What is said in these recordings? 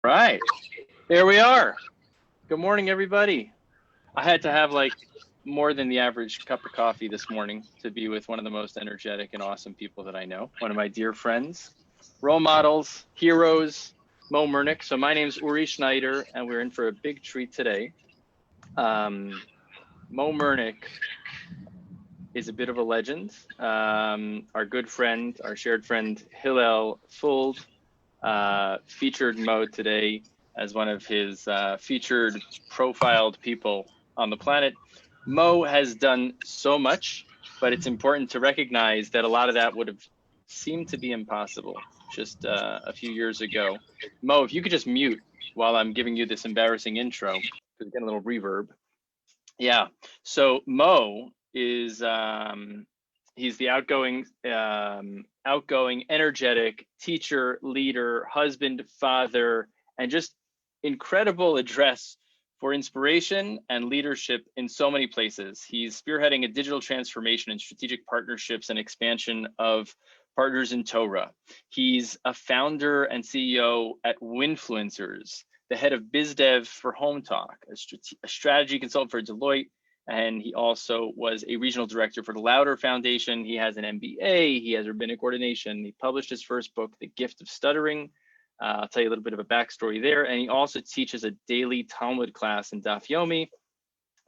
Right, there we are. Good morning, everybody. I had to have like more than the average cup of coffee this morning to be with one of the most energetic and awesome people that I know. One of my dear friends, role models, heroes, Moe Mernick. So my name's Uri Schneider, and we're in for a big treat today. Moe Mernick is a bit of a legend. Our good friend, our shared friend, Hillel Fuld, featured Moe today as one of his featured profiled people on the planet. Moe has done so much, but it's important to recognize that a lot of that would have seemed to be impossible just a few years ago. Moe, if you could just mute while I'm giving you this embarrassing intro, because we're getting a little reverb. Yeah, so Moe is he's the outgoing, energetic teacher, leader, husband, father, and just incredible address for inspiration and leadership in so many places. He's spearheading a digital transformation and strategic partnerships and expansion of Partners in Torah. He's a founder and CEO at Winfluencers, the head of BizDev for Hometalk, a strategy consultant for Deloitte, and he also was a regional director for the Lauder Foundation. He has an MBA, he has Rabbinical Ordination. He published his first book, The Gift of Stuttering. I'll tell you a little bit of a backstory there. And he also teaches a daily Talmud class in Daf Yomi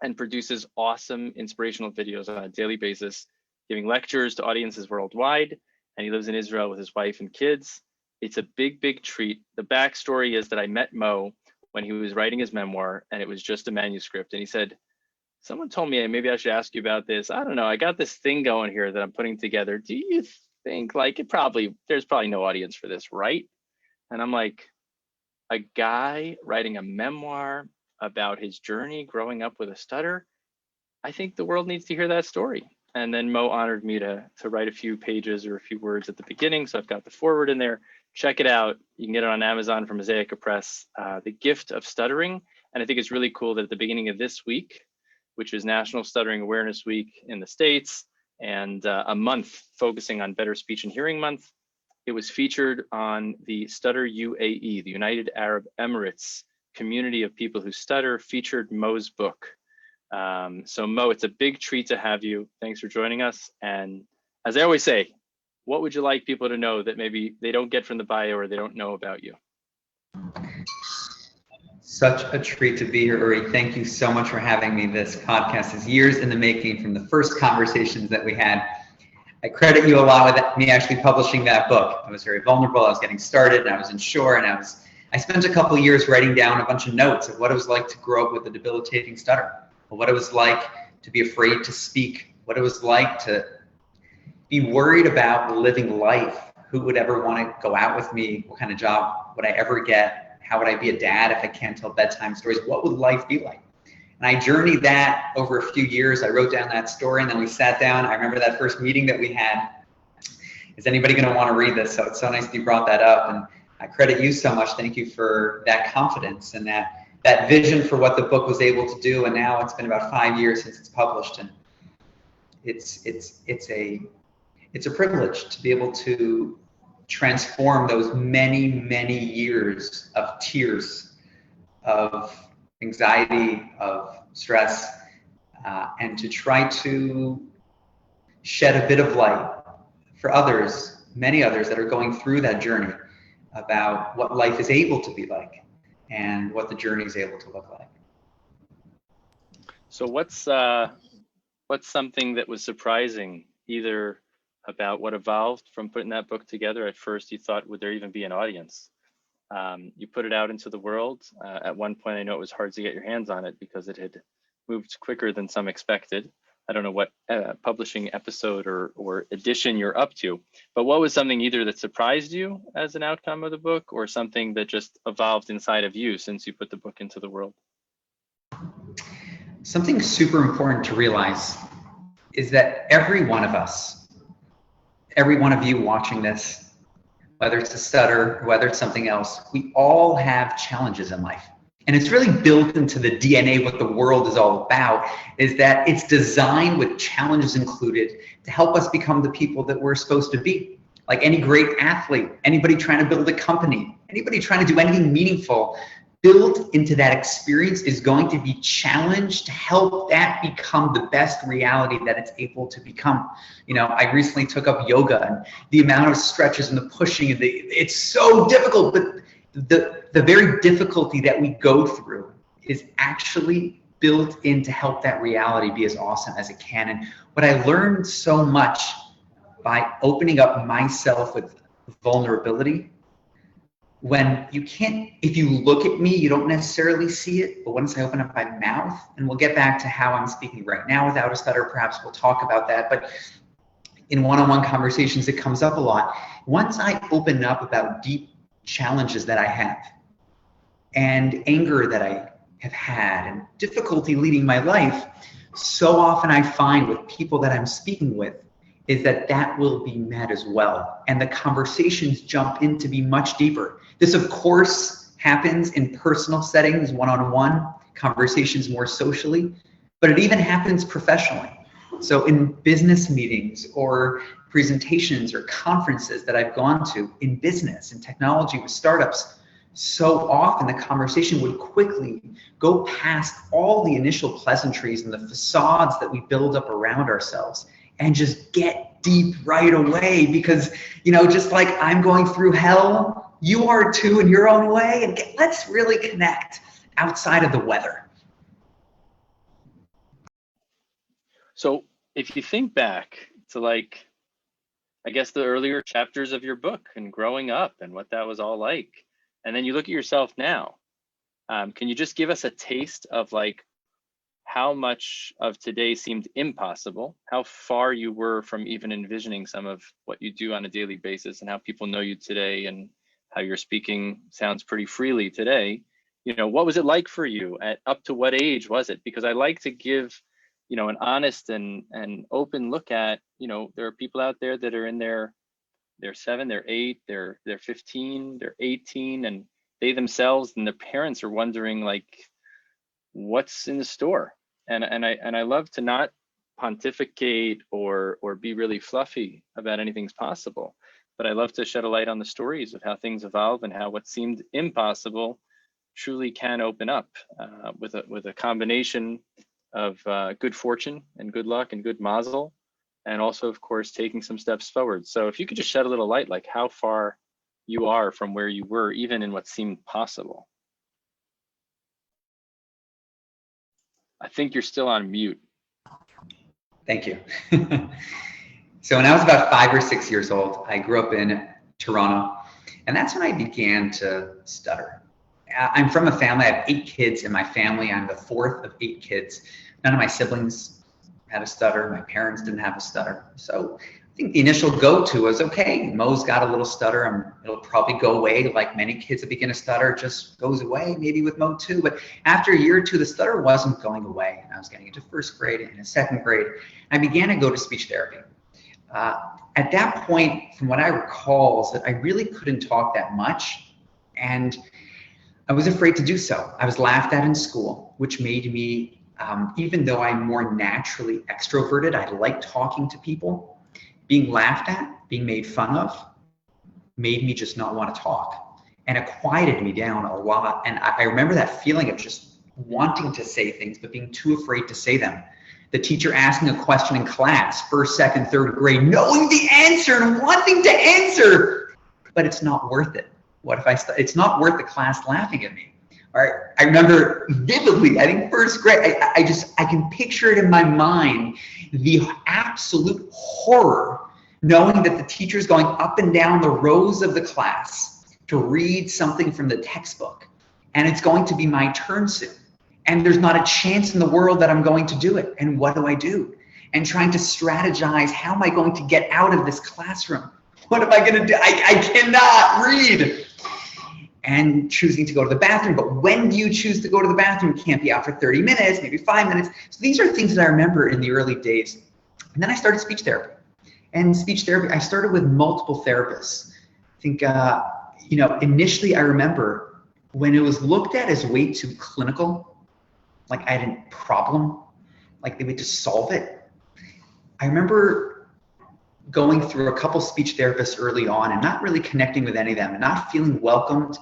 and produces awesome inspirational videos on a daily basis, giving lectures to audiences worldwide. And he lives in Israel with his wife and kids. It's a big, big treat. The backstory is that I met Moe when he was writing his memoir, and it was just a manuscript. And he said, someone told me maybe I should ask you about this. I don't know. I got this thing going here that I'm putting together. Do you think like there's probably no audience for this, right? And I'm like, a guy writing a memoir about his journey growing up with a stutter? I think the world needs to hear that story. And then Moe honored me to write a few pages or a few words at the beginning. So I've got the foreword in there. Check it out. You can get it on Amazon from Mosaica Press, The Gift of Stuttering. And I think it's really cool that at the beginning of this week, which is National Stuttering Awareness Week in the States, and a month focusing on Better Speech and Hearing Month, it was featured on the Stutter UAE, the United Arab Emirates community of people who stutter, featured Moe's book. So Moe, it's a big treat to have you. Thanks for joining us. And as I always say, what would you like people to know that maybe they don't get from the bio or they don't know about you? Such a treat to be here, Uri. Thank you so much for having me. This podcast is years in the making from the first conversations that we had. I credit you a lot with me actually publishing that book. I was very vulnerable. I was getting started, and I was unsure, and I spent a couple of years writing down a bunch of notes of what it was like to grow up with a debilitating stutter, or what it was like to be afraid to speak, what it was like to be worried about living life. Who would ever want to go out with me? What kind of job would I ever get? How would I be a dad if I can't tell bedtime stories? What would life be like? And I journeyed that over a few years. I wrote down that story, and then we sat down. I remember that first meeting that we had. Is anybody going to want to read this? So it's so nice that you brought that up, and I credit you so much. Thank you for that confidence and that vision for what the book was able to do. And now it's been about 5 years since it's published, and it's a privilege to be able to transform those many, many years of tears, of anxiety, of stress, and to try to shed a bit of light for others, many others that are going through that journey, about what life is able to be like and what the journey is able to look like. So what's something that was surprising, either about what evolved from putting that book together? At first you thought, would there even be an audience? You put it out into the world. At one point, I know it was hard to get your hands on it because it had moved quicker than some expected. I don't know what publishing episode or edition you're up to, but what was something either that surprised you as an outcome of the book, or something that just evolved inside of you since you put the book into the world? Something super important to realize is that every one of us, every one of you watching this, whether it's a stutter, whether it's something else, we all have challenges in life. And it's really built into the DNA. What the world is all about is that it's designed with challenges included to help us become the people that we're supposed to be. Like any great athlete, anybody trying to build a company, anybody trying to do anything meaningful, built into that experience is going to be challenged to help that become the best reality that it's able to become. You know, I recently took up yoga, and the amount of stretches and the pushing, and it's so difficult, but the very difficulty that we go through is actually built in to help that reality be as awesome as it can. And what I learned so much by opening up myself with vulnerability, when you can't, if you look at me, you don't necessarily see it, but once I open up my mouth, and we'll get back to how I'm speaking right now without a stutter, perhaps we'll talk about that, but in one-on-one conversations, it comes up a lot. Once I open up about deep challenges that I have, and anger that I have had, and difficulty leading my life, so often I find with people that I'm speaking with, is that that will be met as well. And the conversations jump in to be much deeper. This, of course, happens in personal settings, one-on-one, conversations more socially, but it even happens professionally. So in business meetings or presentations or conferences that I've gone to in business and technology with startups, so often the conversation would quickly go past all the initial pleasantries and the facades that we build up around ourselves, and just get deep right away, because, you know, just like I'm going through hell, you are too in your own way, and let's really connect outside of the weather. So if you think back to, like, I guess the earlier chapters of your book and growing up and what that was all like, and then you look at yourself now, can you just give us a taste of, like, how much of today seemed impossible, how far you were from even envisioning some of what you do on a daily basis, and how people know you today, and how you're speaking sounds pretty freely today? You know, what was it like for you? At up to what age was it? Because I like to give, you know, an honest and open look at, you know, there are people out there that are in they're 7, they're 8, they're 15, they're 18, and they themselves and their parents are wondering, like, what's in the store? And I love to not pontificate or be really fluffy about anything's possible, but I love to shed a light on the stories of how things evolve and how what seemed impossible truly can open up with a combination of good fortune and good luck and good mazel, and also, of course, taking some steps forward. So if you could just shed a little light, like how far you are from where you were, even in what seemed possible. I think you're still on mute. Thank you. So when I was about 5 or 6 years old, I grew up in Toronto, and that's when I began to stutter. I'm from a family, I have 8 kids in my family. I'm the 4th of 8 kids. None of my siblings had a stutter. My parents didn't have a stutter. So I think the initial go-to was, okay, Mo's got a little stutter. It'll probably go away, like many kids that begin to stutter, just goes away, maybe with Mo too. But after a year or two, the stutter wasn't going away. And I was getting into 1st grade and 2nd grade. I began to go to speech therapy. At that point, from what I recall, is that I really couldn't talk that much. And I was afraid to do so. I was laughed at in school, which made me, even though I'm more naturally extroverted, I like talking to people. Being laughed at, being made fun of, made me just not want to talk. And it quieted me down a lot. And I remember that feeling of just wanting to say things, but being too afraid to say them. The teacher asking a question in class, 1st, 2nd, 3rd grade, knowing the answer and wanting to answer, but it's not worth it. What if it's not worth the class laughing at me? All right. I remember vividly, I think 1st grade, I can picture it in my mind, the absolute horror, knowing that the teacher's going up and down the rows of the class to read something from the textbook, and it's going to be my turn soon. And there's not a chance in the world that I'm going to do it. And what do? And trying to strategize, how am I going to get out of this classroom? What am I going to do? I cannot read. And choosing to go to the bathroom. But when do you choose to go to the bathroom? You can't be out for 30 minutes, maybe 5 minutes. So these are things that I remember in the early days. And then I started speech therapy. And speech therapy, I started with multiple therapists. I think, initially I remember when it was looked at as way too clinical, like I had a problem, like they would just solve it. I remember going through a couple speech therapists early on and not really connecting with any of them and not feeling welcomed,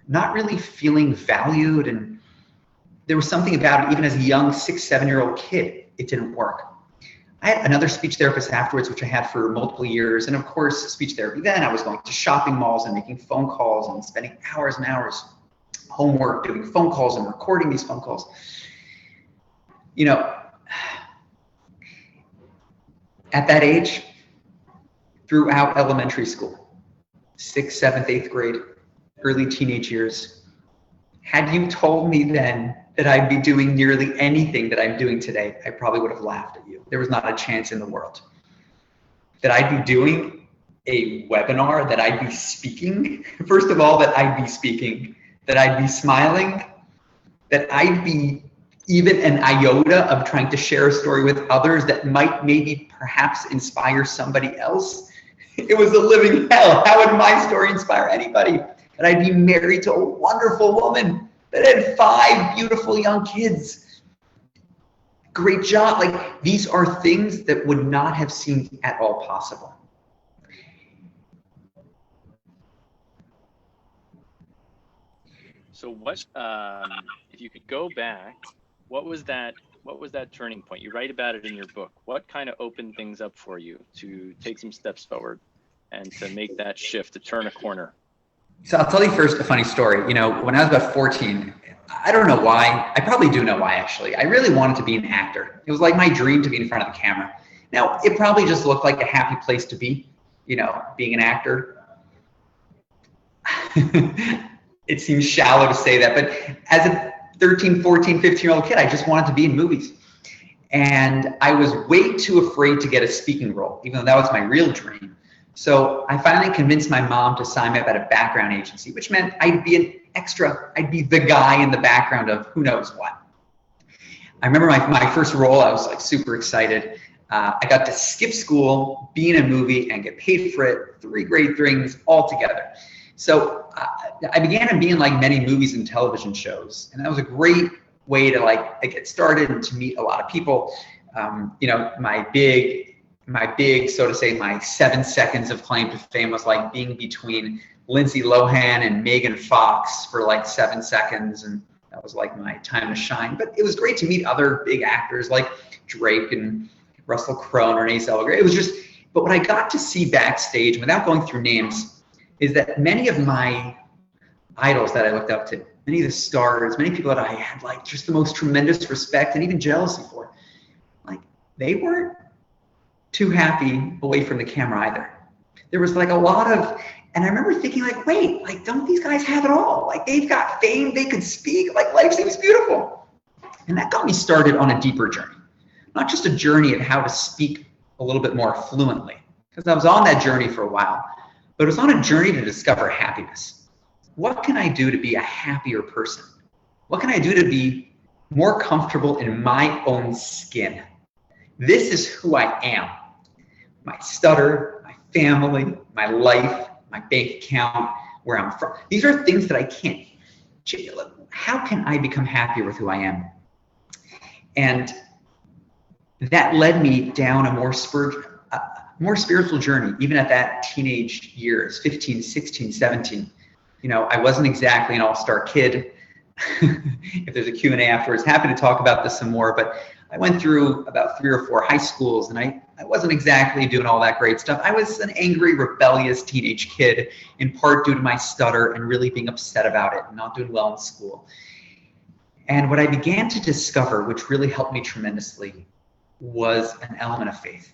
not really feeling valued. And there was something about it, even as a young 6, 7-year-old kid, it didn't work. I had another speech therapist afterwards, which I had for multiple years. And of course, speech therapy, then I was going to shopping malls and making phone calls and spending hours and hours homework, doing phone calls and recording these phone calls. You know, at that age, throughout elementary school, 6th, 7th, 8th grade, early teenage years, had you told me then that I'd be doing nearly anything that I'm doing today, I probably would have laughed at you. There was not a chance in the world. That I'd be doing a webinar, that I'd be speaking, first of all, that I'd be speaking, that I'd be smiling, that I'd be even an iota of trying to share a story with others that might maybe perhaps inspire somebody else. It was a living hell. How would my story inspire anybody? That I'd be married to a wonderful woman that had 5 beautiful young kids. Great job. Like, these are things that would not have seemed at all possible. So what, if you could go back, what was that turning point? You write about it in your book. What kind of opened things up for you to take some steps forward and to make that shift, to turn a corner? So I'll tell you first a funny story. You know, when I was about 14, I don't know why. I probably do know why, actually. I really wanted to be an actor. It was like my dream to be in front of the camera. Now, it probably just looked like a happy place to be, you know, being an actor. It seems shallow to say that, but as a 13, 14, 15-year-old kid, I just wanted to be in movies. And I was way too afraid to get a speaking role, even though that was my real dream. So I finally convinced my mom to sign me up at a background agency, which meant I'd be an extra. I'd be the guy in the background of who knows what. I remember my first role, I was like super excited. I got to skip school, be in a movie, and get paid for it, 3 great things all together. So I began to be in like many movies and television shows, and that was a great way to get started and to meet a lot of people. You know, my big, so to say, my 7 seconds of claim to fame was like being between Lindsay Lohan and Megan Fox for like 7 seconds, and that was like my time to shine. But it was great to meet other big actors like Drake and Russell Crowe and Renee Zellweger. It was just, but what I got to see backstage, without going through names, is that many of my idols that I looked up to, many of the stars, many people that I had like just the most tremendous respect and even jealousy for, like they weren't too happy away from the camera either. There was like a lot of, and I remember thinking like, wait, like don't these guys have it all? Like they've got fame, they could speak, like life seems beautiful. And that got me started on a deeper journey. Not just a journey of how to speak a little bit more fluently, because I was on that journey for a while, but it was on a journey to discover happiness. What can I do to be a happier person? What can I do to be more comfortable in my own skin? This is who I am. My stutter, my family, my life, my bank account, where I'm from. These are things that I can't. How can I become happier with who I am? And that led me down a more spiritual journey, even at that teenage years, 15, 16, 17. You know, I wasn't exactly an all-star kid. If there's a Q&A afterwards, happy to talk about this some more, but I went through about 3 or 4 high schools, and I wasn't exactly doing all that great stuff. I was an angry, rebellious teenage kid, in part due to my stutter and really being upset about it and not doing well in school. And what I began to discover, which really helped me tremendously, was an element of faith.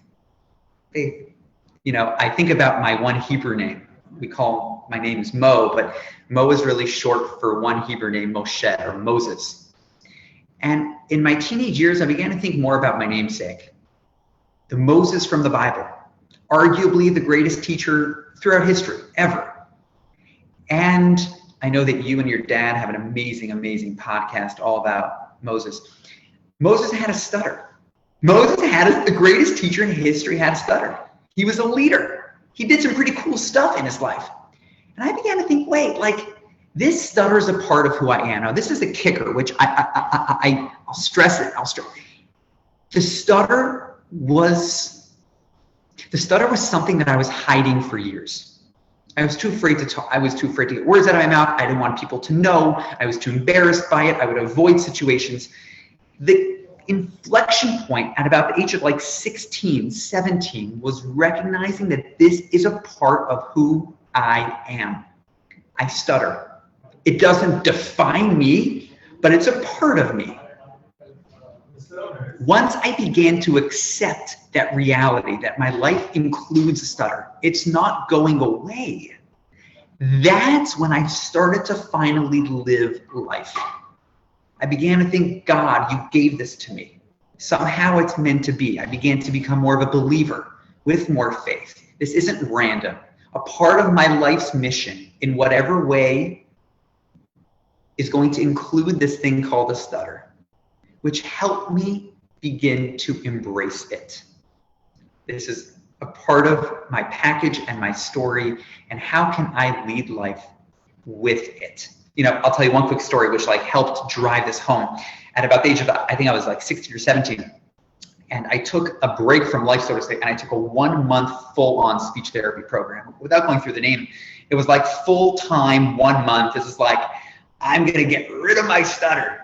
Faith. You know, I think about my one Hebrew name. My name is Moe, but Moe is really short for one Hebrew name, Moshe, or Moses. And in my teenage years, I began to think more about my namesake, the Moses from the Bible, arguably the greatest teacher throughout history, ever. And I know that you and your dad have an amazing, amazing podcast all about Moses. Moses had a stutter. The greatest teacher in history had a stutter. He was a leader. He did some pretty cool stuff in his life. And I began to think, wait, like this stutter is a part of who I am. Now this is the kicker, which I'll stress it. The stutter was The stutter was something that I was hiding for years. I was too afraid to talk. I was too afraid to get words out of my mouth. I didn't want people to know. I was too embarrassed by it. I would avoid situations. The inflection point at about the age of like 16, 17 was recognizing that this is a part of who I am. I stutter. It doesn't define me, but it's a part of me. Once I began to accept that reality, that my life includes a stutter, it's not going away, that's when I started to finally live life. I began to think, God, you gave this to me. Somehow it's meant to be. I began to become more of a believer with more faith. This isn't random. A part of my life's mission, in whatever way, is going to include this thing called a stutter, which helped me begin to embrace it. This is a part of my package and my story, and how can I lead life with it? You know, I'll tell you one quick story which like helped drive this home. At about the age of, I think I was like 16 or 17, and I took a break from life, so to say, and I took a 1 month full-on speech therapy program. Without going through the name, it was like full-time 1 month. This is like, I'm gonna get rid of my stutter.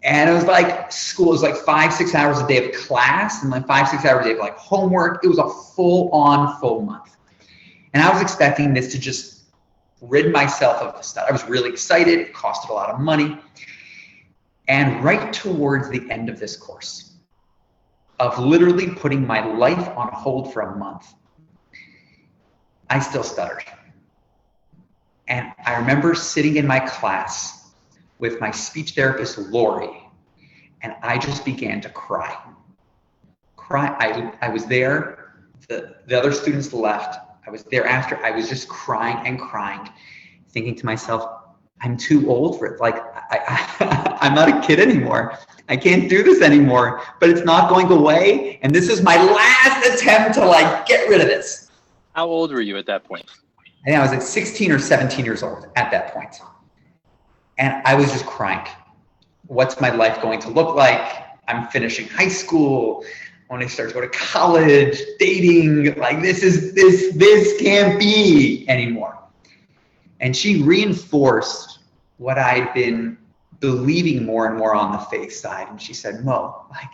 And it was like school, it was like 5-6 hours a day of class and like 5-6 hours a day of like homework. It was a full-on full month. And I was expecting this to just rid myself of the stutter. I was really excited, it costed a lot of money. And right towards the end of this course, of literally putting my life on hold for a month, I still stuttered. And I remember sitting in my class with my speech therapist, Lori, and I just began to cry. I was there, the other students left. I was there after, I was just crying and crying, thinking to myself, I'm too old for it. Like, I'm not a kid anymore. I can't do this anymore, but it's not going away. And this is my last attempt to like get rid of this. How old were you at that point? I think I was like 16 or 17 years old at that point. And I was just crying. What's my life going to look like? I'm finishing high school. When I start to go to college, dating, like this can't be anymore. And she reinforced what I'd been believing more and more on the faith side. And she said, Mo, like,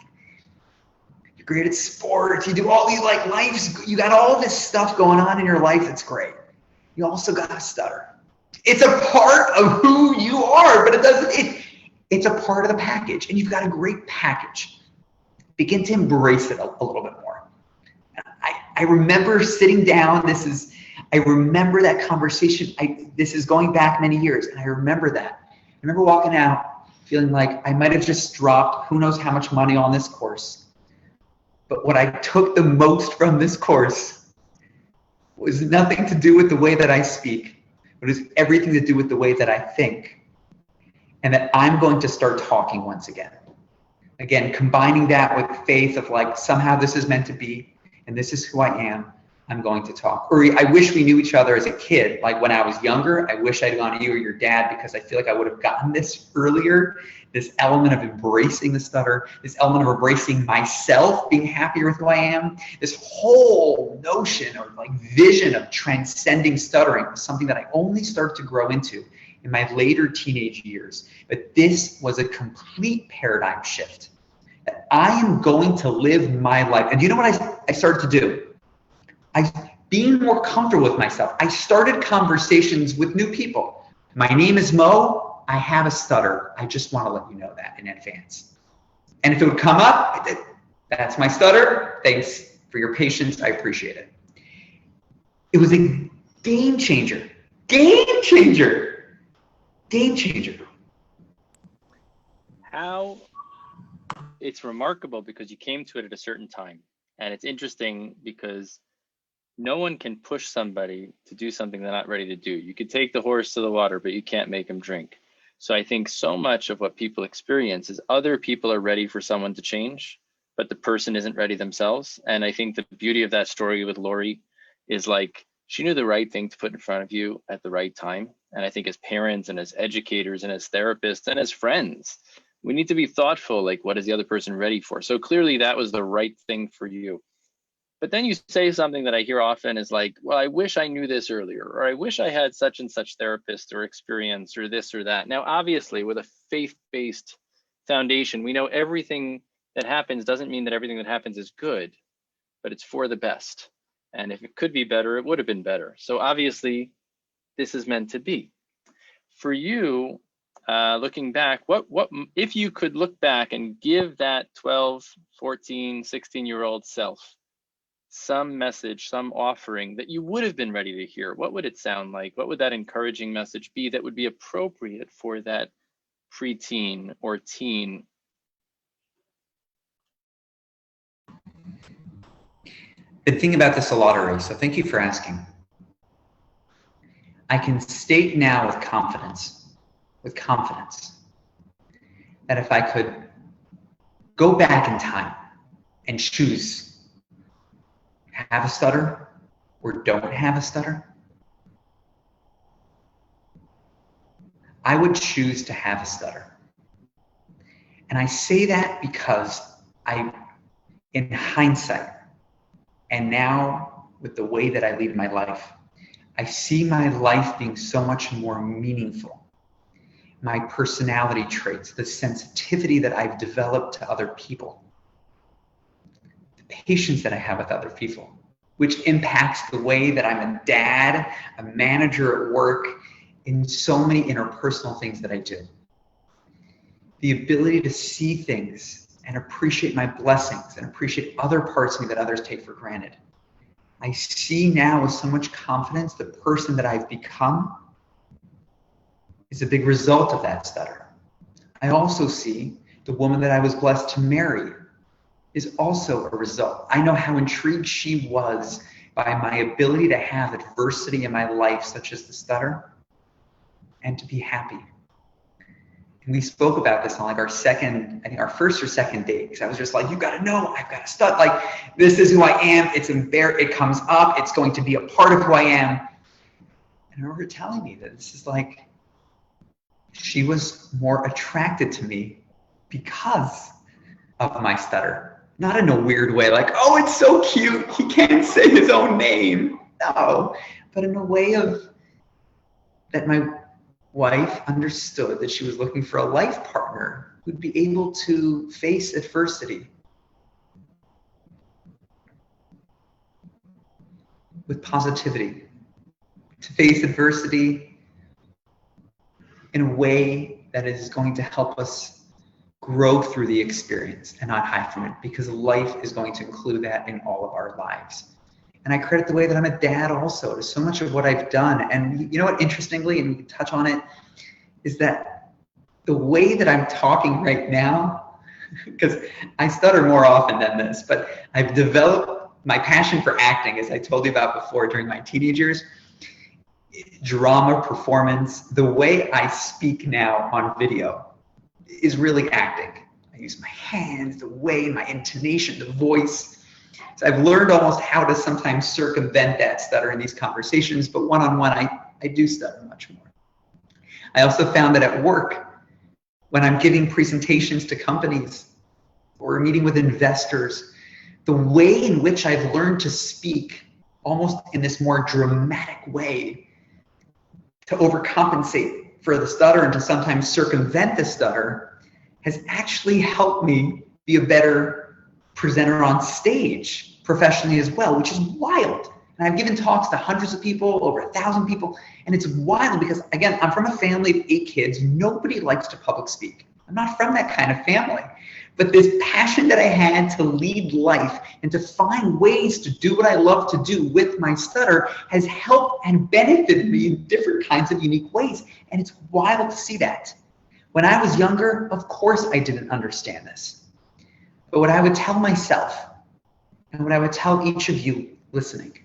you're great at sports. You do all these like lives. You got all this stuff going on in your life. That's great. You also got to stutter. It's a part of who you are, but it's a part of the package. And you've got a great package. Begin to embrace it a little bit more. I remember sitting down. I remember that conversation. This is going back many years, and I remember that. I remember walking out feeling like I might have just dropped who knows how much money on this course. But what I took the most from this course was nothing to do with the way that I speak, but it was everything to do with the way that I think. And that I'm going to start talking once again. Again, combining that with faith of like, somehow this is meant to be, and this is who I am. I'm going to talk. Uri, I wish we knew each other as a kid. Like when I was younger, I wish I'd gone to you or your dad, because I feel like I would have gotten this earlier, this element of embracing the stutter, this element of embracing myself, being happier with who I am. This whole notion or like vision of transcending stuttering was something that I only started to grow into in my later teenage years. But this was a complete paradigm shift. That I am going to live my life. And do you know what I started to do? Being more comfortable with myself. I started conversations with new people. My name is Mo. I have a stutter. I just want to let you know that in advance. And if it would come up, that's my stutter. Thanks for your patience. I appreciate it. It was a game changer. Game changer. Game changer. How it's remarkable because you came to it at a certain time. And it's interesting because no one can push somebody to do something they're not ready to do. You could take the horse to the water, but you can't make him drink. So I think so much of what people experience is other people are ready for someone to change, but the person isn't ready themselves. And I think the beauty of that story with Lori is like, she knew the right thing to put in front of you at the right time. And I think as parents and as educators and as therapists and as friends, we need to be thoughtful, like what is the other person ready for? So clearly that was the right thing for you. But then you say something that I hear often is like, well, I wish I knew this earlier, or I wish I had such and such therapist or experience or this or that. Now, obviously, with a faith-based foundation, we know everything that happens doesn't mean that everything that happens is good, but it's for the best. And if it could be better, it would have been better. So obviously, this is meant to be. For you, looking back, what if you could look back and give that 12, 14, 16-year-old self some message, some offering that you would have been ready to hear, what would it sound like? What would that encouraging message be that would be appropriate for that preteen or teen? Been thinking about this a lot already, so thank you for asking. I can state now with confidence, that if I could go back in time and choose have a stutter or don't have a stutter, I would choose to have a stutter. And I say that because in hindsight, and now with the way that I lead my life, I see my life being so much more meaningful. My personality traits, the sensitivity that I've developed to other people, patience that I have with other people, which impacts the way that I'm a dad, a manager at work, in so many interpersonal things that I do. The ability to see things and appreciate my blessings and appreciate other parts of me that others take for granted. I see now with so much confidence the person that I've become is a big result of that stutter. I also see the woman that I was blessed to marry is also a result. I know how intrigued she was by my ability to have adversity in my life, such as the stutter, and to be happy. And we spoke about this on like our first or second date, because I was just like, you gotta know, I've got to stutter. Like, this is who I am. It comes up. It's going to be a part of who I am. And I remember her telling me that this is like, she was more attracted to me because of my stutter. Not in a weird way, like, oh, it's so cute, he can't say his own name. No, but in a way of that my wife understood that she was looking for a life partner who'd be able to face adversity with positivity, to face adversity in a way that is going to help us grow through the experience and not hide from it, because life is going to include that in all of our lives. And I credit the way that I'm a dad also to so much of what I've done. And you know what, interestingly, and we can touch on it, is that the way that I'm talking right now, because I stutter more often than this, but I've developed my passion for acting, as I told you about before, during my teenage years, drama, performance. The way I speak now on video is really acting. I use my hands, the way, my intonation, the voice. So I've learned almost how to sometimes circumvent that stutter in these conversations, but one-on-one, I do stutter much more. I also found that at work, when I'm giving presentations to companies or meeting with investors, the way in which I've learned to speak almost in this more dramatic way to overcompensate for the stutter and to sometimes circumvent the stutter has actually helped me be a better presenter on stage professionally as well, which is wild. And I've given talks to hundreds of people, over 1,000 people, and it's wild because, again, I'm from a family of 8 kids. Nobody likes to public speak. I'm not from that kind of family. But this passion that I had to lead life and to find ways to do what I love to do with my stutter has helped and benefited me in different kinds of unique ways. And it's wild to see that. When I was younger, of course I didn't understand this. But what I would tell myself, and what I would tell each of you listening,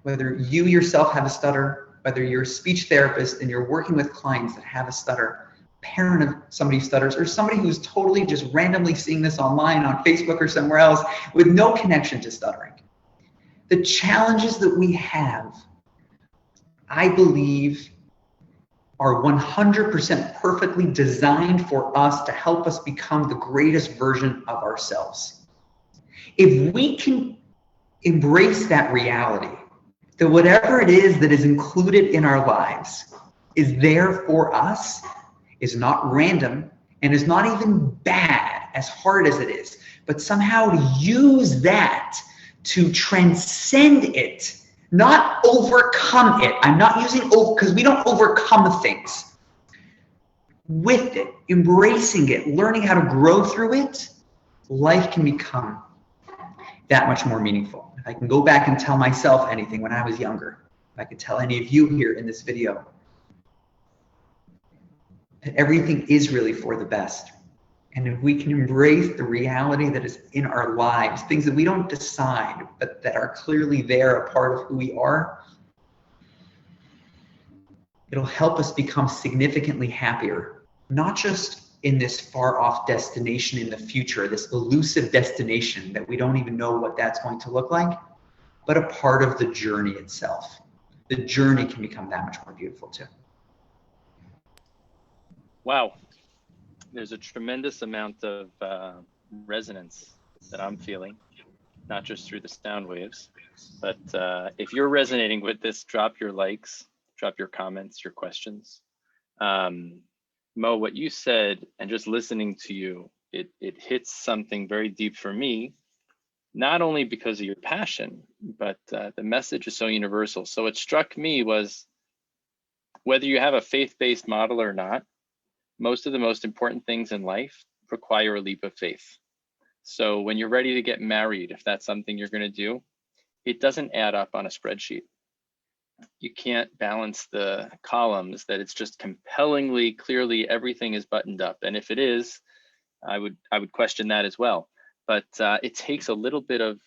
whether you yourself have a stutter, whether you're a speech therapist and you're working with clients that have a stutter, parent of somebody who stutters, or somebody who's totally just randomly seeing this online on Facebook or somewhere else with no connection to stuttering. The challenges that we have, I believe, are 100% perfectly designed for us to help us become the greatest version of ourselves. If embrace that reality, that whatever it is that is included in our lives is there for us, is not random, and is not even bad, as hard as it is, but somehow to use that to transcend it, not overcome it. I'm not using over, because we don't overcome things. With it, embracing it, learning how to grow through it, life can become that much more meaningful. If I can go back and tell myself anything when I was younger, if I could tell any of you here in this video, that everything is really for the best. And if we can embrace the reality that is in our lives, things that we don't decide, but that are clearly there, a part of who we are, it'll help us become significantly happier, not just in this far off destination in the future, this elusive destination that we don't even know what that's going to look like, but a part of the journey itself. The journey can become that much more beautiful too. Wow. There's a tremendous amount of resonance that I'm feeling, not just through the sound waves, but if you're resonating with this, drop your likes, drop your comments, your questions. Mo, what you said, and just listening to you, it hits something very deep for me, not only because of your passion, but the message is so universal. So what struck me was, whether you have a faith-based model or not, most of the most important things in life require a leap of faith. So when you're ready to get married, if that's something you're going to do, it doesn't add up on a spreadsheet. You can't balance the columns that it's just compellingly, clearly everything is buttoned up. And if it is, I would question that as well. But it takes a little bit of,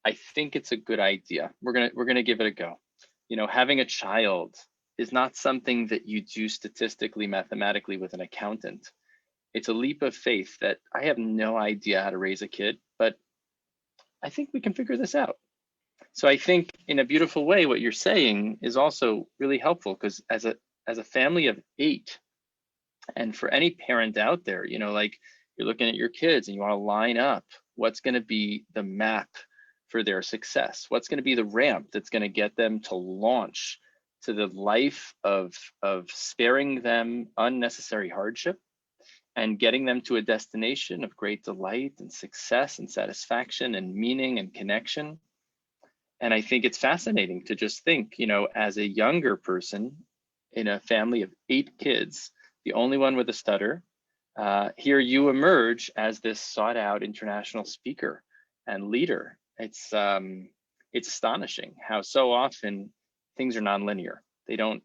I think it's a good idea. We're gonna give it a go. You know, having a child is not something that you do statistically, mathematically with an accountant. It's a leap of faith that I have no idea how to raise a kid, but I think we can figure this out. So I think in a beautiful way, what you're saying is also really helpful, because as a family of 8, and for any parent out there, you know, like, you're looking at your kids and you want to line up what's going to be the map for their success, what's going to be the ramp that's going to get them to launch to the life of sparing them unnecessary hardship and getting them to a destination of great delight and success and satisfaction and meaning and connection. And I think it's fascinating to just think, you know, as a younger person in a family of 8 kids, the only one with a stutter, here you emerge as this sought out international speaker and leader. It's astonishing how so often things are nonlinear. They don't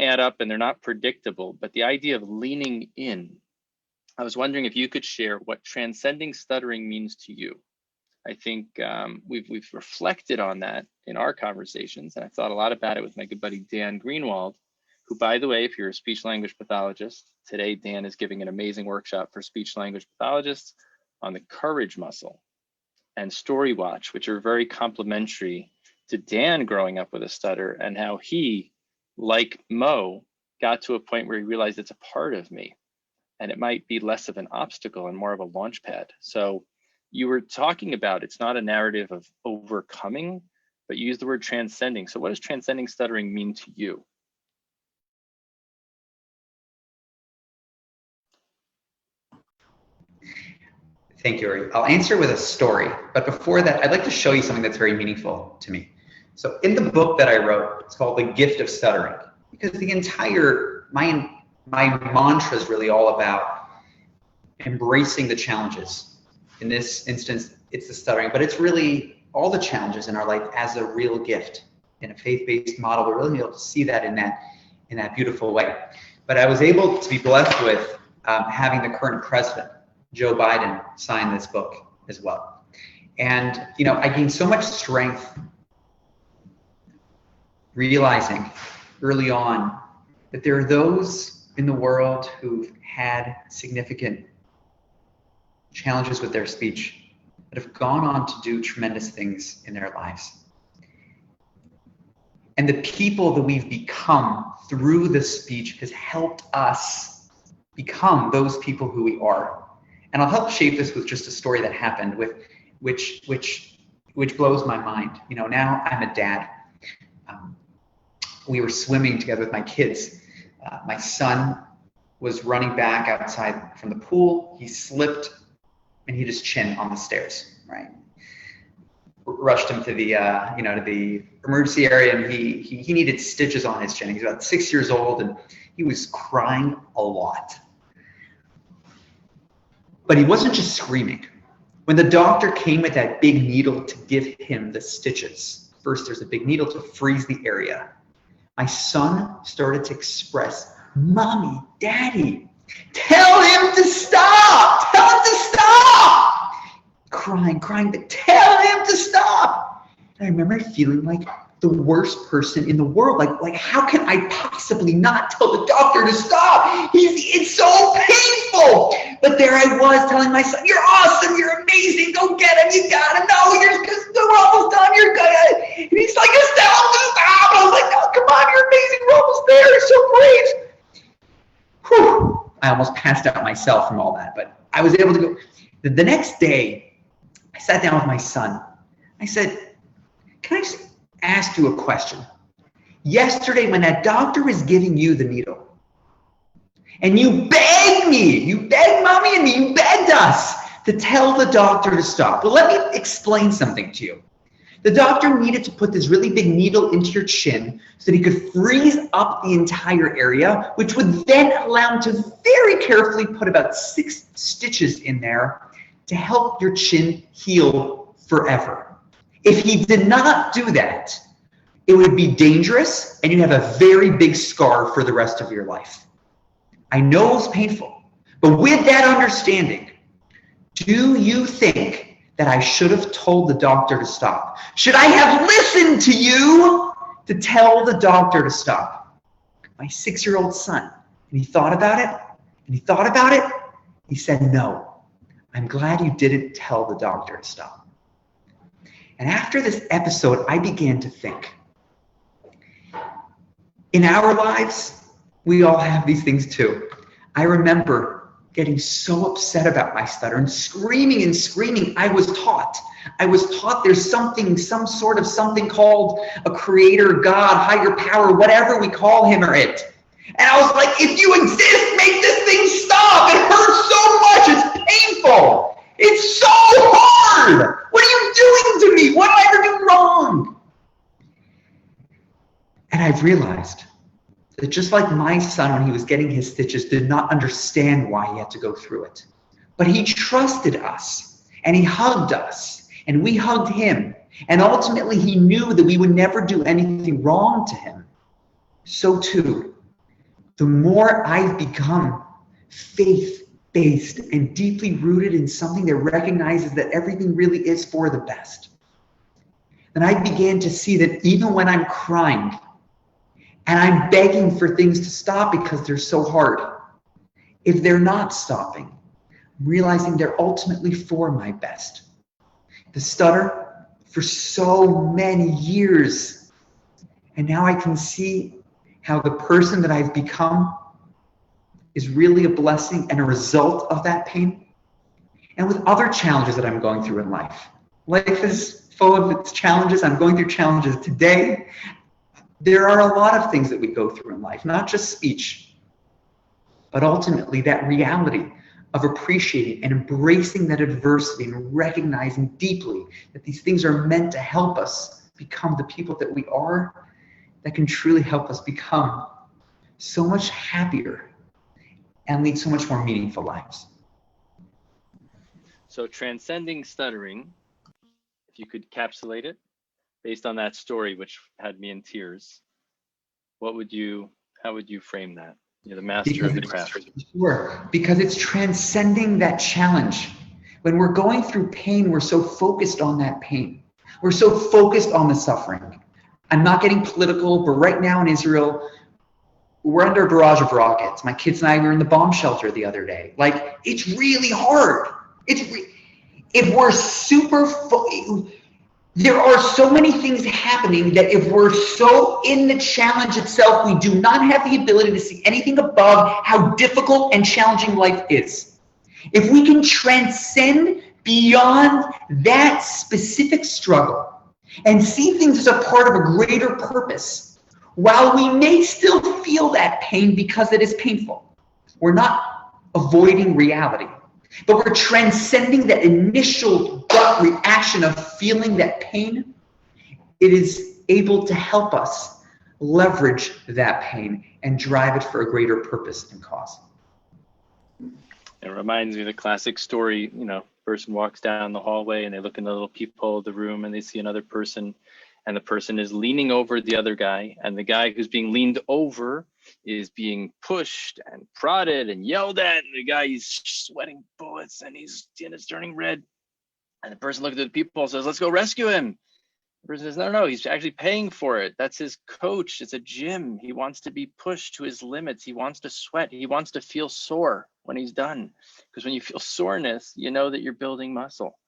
add up and they're not predictable, but the idea of leaning in, I was wondering if you could share what transcending stuttering means to you. I think we've reflected on that in our conversations, and I thought a lot about it with my good buddy Dan Greenwald, who, by the way, if you're a speech language pathologist, today Dan is giving an amazing workshop for speech language pathologists on the courage muscle and story watch, which are very complementary to Dan growing up with a stutter and how he, like Mo, got to a point where he realized it's a part of me and it might be less of an obstacle and more of a launch pad. So you were talking about, it's not a narrative of overcoming, but you use the word transcending. So what does transcending stuttering mean to you? Thank you, Uri. I'll answer with a story, but before that, I'd like to show you something that's very meaningful to me. So in the book that I wrote, it's called The Gift of Stuttering, because the entire, my mantra is really all about embracing the challenges. In this instance, it's the stuttering, but it's really all the challenges in our life as a real gift. In a faith-based model, we're really able to see that in that beautiful way. But I was able to be blessed with having the current president, Joe Biden, sign this book as well. And, you know, I gained so much strength realizing early on that there are those in the world who've had significant challenges with their speech that have gone on to do tremendous things in their lives. And the people that we've become through the speech has helped us become those people who we are. And I'll help shape this with just a story that happened with which which blows my mind. Now I'm a dad. We were swimming together with my kids. My son was running back outside from the pool. He slipped and hit his chin on the stairs, right? Rushed him to the to the emergency area, and he needed stitches on his chin. He's about 6 years old, and he was crying a lot. But he wasn't just screaming. When the doctor came with that big needle to give him the stitches, first there's a big needle to freeze the area. My son started to express, "Mommy, Daddy, tell him to stop! Tell him to stop!" Crying, but tell him to stop. And I remember feeling like the worst person in the world. Like how can I possibly not tell the doctor to stop? It's so painful. But there I was telling my son, "You're awesome, you're amazing, go get him, you got him. No, we're almost done, you're good." And he's like, "Just tell him to stop." I was like, "No, come on, you're amazing, we're almost there, it's so great." Whew. I almost passed out myself from all that, but I was able to go. The next day, I sat down with my son. I said, "Can I just ask you a question? Yesterday, when that doctor was giving you the needle, and you begged Mommy and me, you begged us to tell the doctor to stop. Well, let me explain something to you. The doctor needed to put this really big needle into your chin so that he could freeze up the entire area, which would then allow him to very carefully put about 6 stitches in there to help your chin heal forever. If he did not do that, it would be dangerous and you'd have a very big scar for the rest of your life." I know it's painful, but with that understanding, do you think that I should have told the doctor to stop? Should I have listened to you to tell the doctor to stop? My 6-year-old son, and he thought about it, he said, "No, I'm glad you didn't tell the doctor to stop." And after this episode, I began to think, in our lives, we all have these things too. I remember getting so upset about my stutter and screaming. I was taught there's some sort of something called a creator, God, higher power, whatever we call him or it. And I was like, if you exist, make this thing stop. It hurts so much. It's painful. It's so hard. What are you doing to me? What did I ever do wrong? And I've realized that just like my son, when he was getting his stitches, did not understand why he had to go through it. But he trusted us, and he hugged us, and we hugged him. And ultimately, he knew that we would never do anything wrong to him. So too, the more I've become faith-based and deeply rooted in something that recognizes that everything really is for the best, then I began to see that even when I'm crying, and I'm begging for things to stop because they're so hard, if they're not stopping, I'm realizing they're ultimately for my best. The stutter for so many years, and now I can see how the person that I've become is really a blessing and a result of that pain. And with other challenges that I'm going through in life. Life is full of its challenges. I'm going through challenges today. There are a lot of things that we go through in life, not just speech, but ultimately that reality of appreciating and embracing that adversity and recognizing deeply that these things are meant to help us become the people that we are, that can truly help us become so much happier and lead so much more meaningful lives. So Transcending Stuttering, if you could encapsulate it, based on that story, which had me in tears, how would you frame that? You're the master of the craft. Sure, because it's transcending that challenge. When we're going through pain, we're so focused on that pain. We're so focused on the suffering. I'm not getting political, but right now in Israel, we're under a barrage of rockets. My kids and I were in the bomb shelter the other day. Like, it's really hard. If we're there are so many things happening that if we're so in the challenge itself, we do not have the ability to see anything above how difficult and challenging life is. If we can transcend beyond that specific struggle and see things as a part of a greater purpose, while we may still feel that pain because it is painful, we're not avoiding reality, but we're transcending that initial gut reaction of feeling that pain. It is able to help us leverage that pain and drive it for a greater purpose and cause. It reminds me of the classic story, person walks down the hallway and they look in the little peephole of the room and they see another person, and the person is leaning over the other guy, and the guy who's being leaned over is being pushed and prodded and yelled at, and the guy is sweating bullets and it's turning red. And the person looks at the peephole and says, "Let's go rescue him." The person says, no, he's actually paying for it. That's his coach. It's a gym. He wants to be pushed to his limits. He wants to sweat. He wants to feel sore when he's done. Because when you feel soreness, you know that you're building muscle.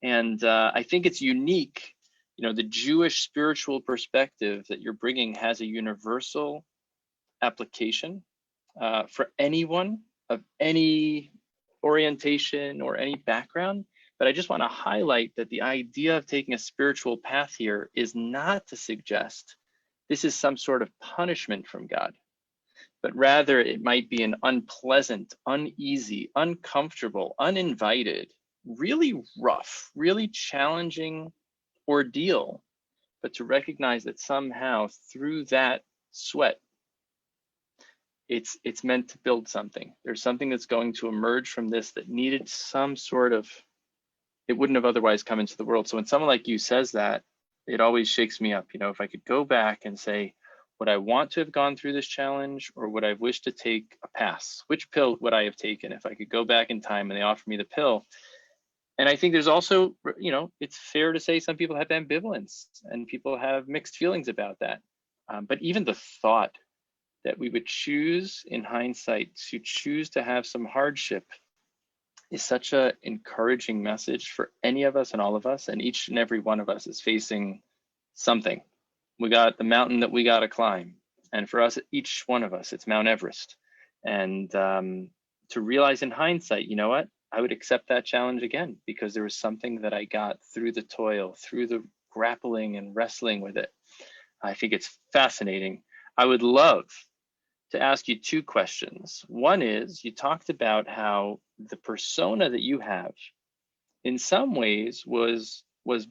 And I think it's unique. The Jewish spiritual perspective that you're bringing has a universal application for anyone of any orientation or any background. But I just want to highlight that the idea of taking a spiritual path here is not to suggest this is some sort of punishment from God, but rather it might be an unpleasant, uneasy, uncomfortable, uninvited, really rough, really challenging ordeal, but to recognize that somehow through that sweat, it's meant to build something. There's something that's going to emerge from this that needed some sort of, it wouldn't have otherwise come into the world. So when someone like you says that, it always shakes me up. If I could go back and say, would I want to have gone through this challenge, or would I wish to take a pass? Which pill would I have taken if I could go back in time and they offered me the pill? And I think there's also, it's fair to say some people have ambivalence and people have mixed feelings about that. But even the thought that we would choose in hindsight to choose to have some hardship is such an encouraging message for any of us and all of us. And each and every one of us is facing something. We got the mountain that we got to climb. And for us, each one of us, it's Mount Everest. And to realize in hindsight, you know what? I would accept that challenge again, because there was something that I got through the toil, through the grappling and wrestling with it. I think it's fascinating. I would love to ask you two questions. One is, you talked about how the persona that you have in some ways was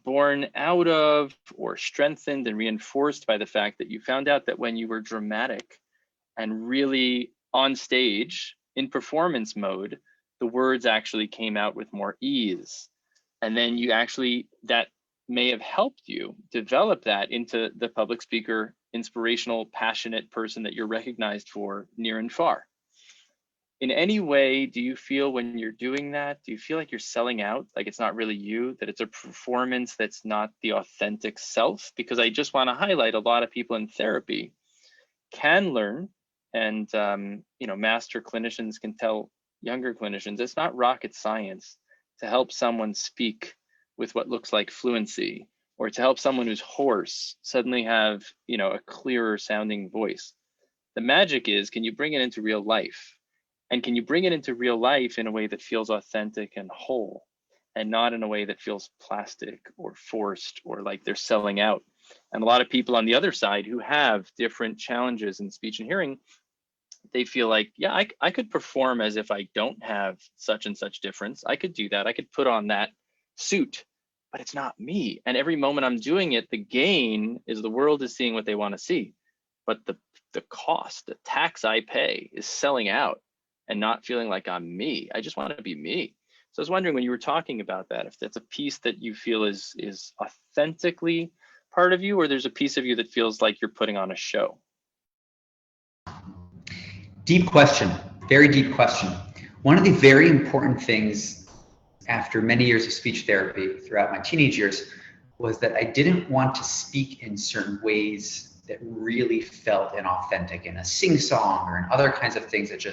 born out of or strengthened and reinforced by the fact that you found out that when you were dramatic and really on stage in performance mode, the words actually came out with more ease. And then that may have helped you develop that into the public speaker, inspirational, passionate person that you're recognized for near and far. In any way, do you feel when you're doing that, do you feel like you're selling out, like it's not really you, that it's a performance that's not the authentic self? Because I just want to highlight, a lot of people in therapy can learn, and master clinicians can tell younger clinicians, it's not rocket science to help someone speak with what looks like fluency, or to help someone who's hoarse suddenly have, a clearer sounding voice. The magic is, can you bring it into real life? And can you bring it into real life in a way that feels authentic and whole, and not in a way that feels plastic or forced or like they're selling out? And a lot of people on the other side who have different challenges in speech and hearing, they feel like, yeah, I could perform as if I don't have such and such difference. I could do that. I could put on that suit, but it's not me. And every moment I'm doing it, the gain is the world is seeing what they want to see. But the cost, the tax I pay is selling out and not feeling like I'm me. I just want to be me. So I was wondering, when you were talking about that, if that's a piece that you feel is authentically part of you, or there's a piece of you that feels like you're putting on a show. Deep question, very deep question. One of the very important things after many years of speech therapy throughout my teenage years was that I didn't want to speak in certain ways that really felt inauthentic, in a sing-song or in other kinds of things that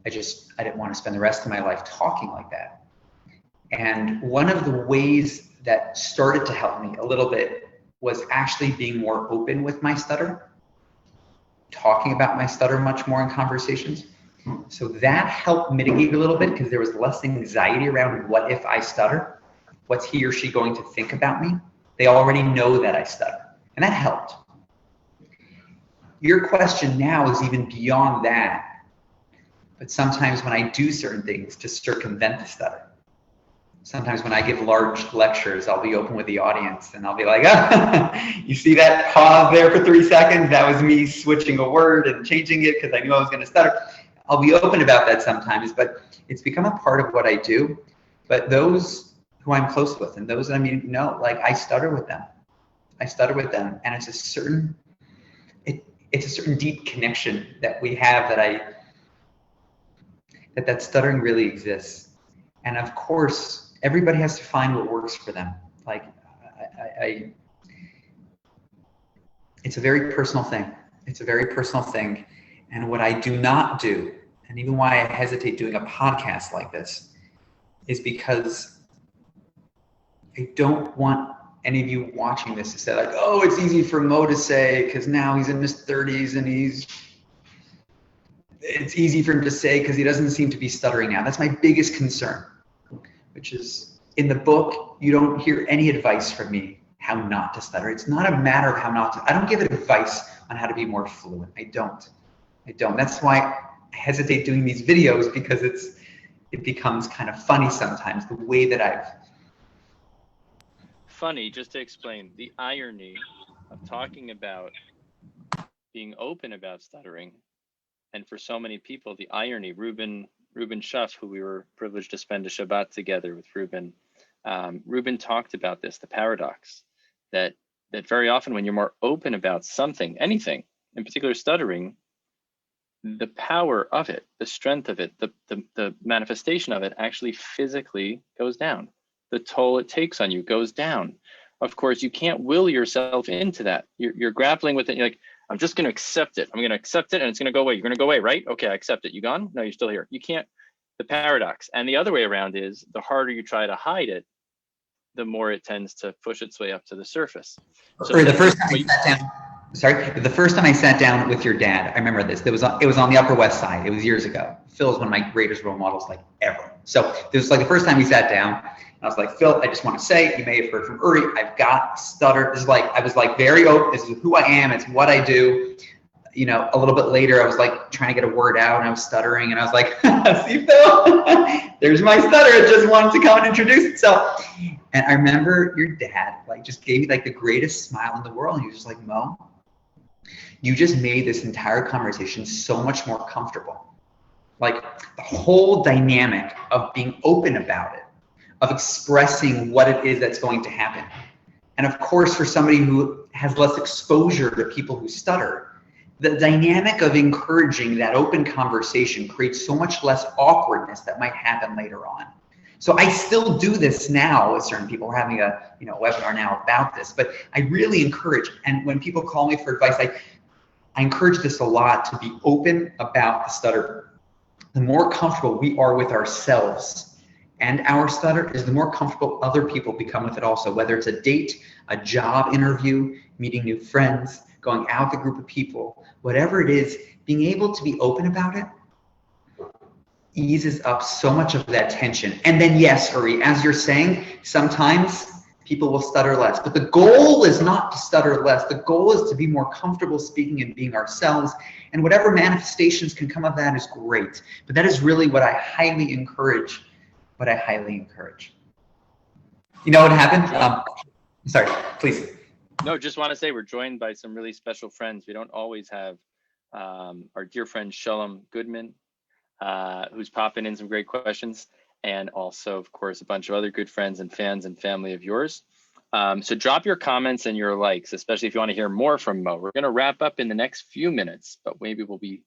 I didn't want to spend the rest of my life talking like that. And one of the ways that started to help me a little bit was actually being more open with my stutter, talking about my stutter much more in conversations. So that helped mitigate a little bit because there was less anxiety around what if I stutter? What's he or she going to think about me? They already know that I stutter, and that helped. Your question now is even beyond that, but sometimes when I do certain things to circumvent the stutter, sometimes when I give large lectures, I'll be open with the audience and I'll be like, you see that pause there for 3 seconds? That was me switching a word and changing it because I knew I was going to stutter. I'll be open about that sometimes, but it's become a part of what I do. But those who I'm close with and those that I mean, know, like I stutter with them. I stutter with them, and it's a certain deep connection that we have that stuttering really exists. And of course, everybody has to find what works for them. Like it's a very personal thing. It's a very personal thing. And what I do not do, and even why I hesitate doing a podcast like this, is because I don't want any of you watching this to say like, oh, it's easy for Moe to say because now he's in his 30s and it's easy for him to say because he doesn't seem to be stuttering now. That's my biggest concern, which is in the book, you don't hear any advice from me how not to stutter. It's not a matter of how not to. I don't give advice on how to be more fluent. I don't. That's why I hesitate doing these videos, because it becomes kind of funny sometimes, the way that I've. Funny, just to explain the irony of talking about being open about stuttering. And for so many people, the irony, Ruben Schaff, who we were privileged to spend a Shabbat together with Ruben talked about this, the paradox, that very often when you're more open about something, anything, in particular stuttering, the power of it, the strength of it, the manifestation of it actually physically goes down. The toll it takes on you goes down. Of course, you can't will yourself into that. You're grappling with it. You're like, I'm just going to accept it. I'm going to accept it and it's going to go away. You're going to go away, right? Okay, I accept it. You gone? No, you're still here. You can't. The paradox. And the other way around is the harder you try to hide it, the more it tends to push its way up to the surface. So the first time I sat down with your dad, I remember this. It was on the Upper West Side. It was years ago. Phil is one of my greatest role models, like ever. So this was like the first time we sat down. I was like, Phil, I just want to say, you may have heard from Uri, I've got stutter. This is like, I was like very open. This is who I am. It's what I do. You know, a little bit later, I was like trying to get a word out and I was stuttering and I was like, see, Phil, there's my stutter. It just wanted to come and introduce itself. And I remember your dad like just gave me like the greatest smile in the world. And he was just like, Moe, you just made this entire conversation so much more comfortable. Like the whole dynamic of being open about it, of expressing what it is that's going to happen. And of course, for somebody who has less exposure to people who stutter, the dynamic of encouraging that open conversation creates so much less awkwardness that might happen later on. So I still do this now with certain people. We're having a webinar now about this, but I really encourage, and when people call me for advice, I encourage this a lot, to be open about the stutter. The more comfortable we are with ourselves and our stutter is the more comfortable other people become with it also, whether it's a date, a job interview, meeting new friends, going out with a group of people, whatever it is, being able to be open about it eases up so much of that tension. And then yes, Uri, as you're saying, sometimes people will stutter less, but the goal is not to stutter less. The goal is to be more comfortable speaking and being ourselves, and whatever manifestations can come of that is great. But that is really what I highly encourage. You know what happened? Sorry, please. No, just want to say we're joined by some really special friends. We don't always have our dear friend Shalom Goodman, who's popping in some great questions, and also, of course, a bunch of other good friends and fans and family of yours. So drop your comments and your likes, especially if you want to hear more from Moe. We're going to wrap up in the next few minutes, but maybe we'll be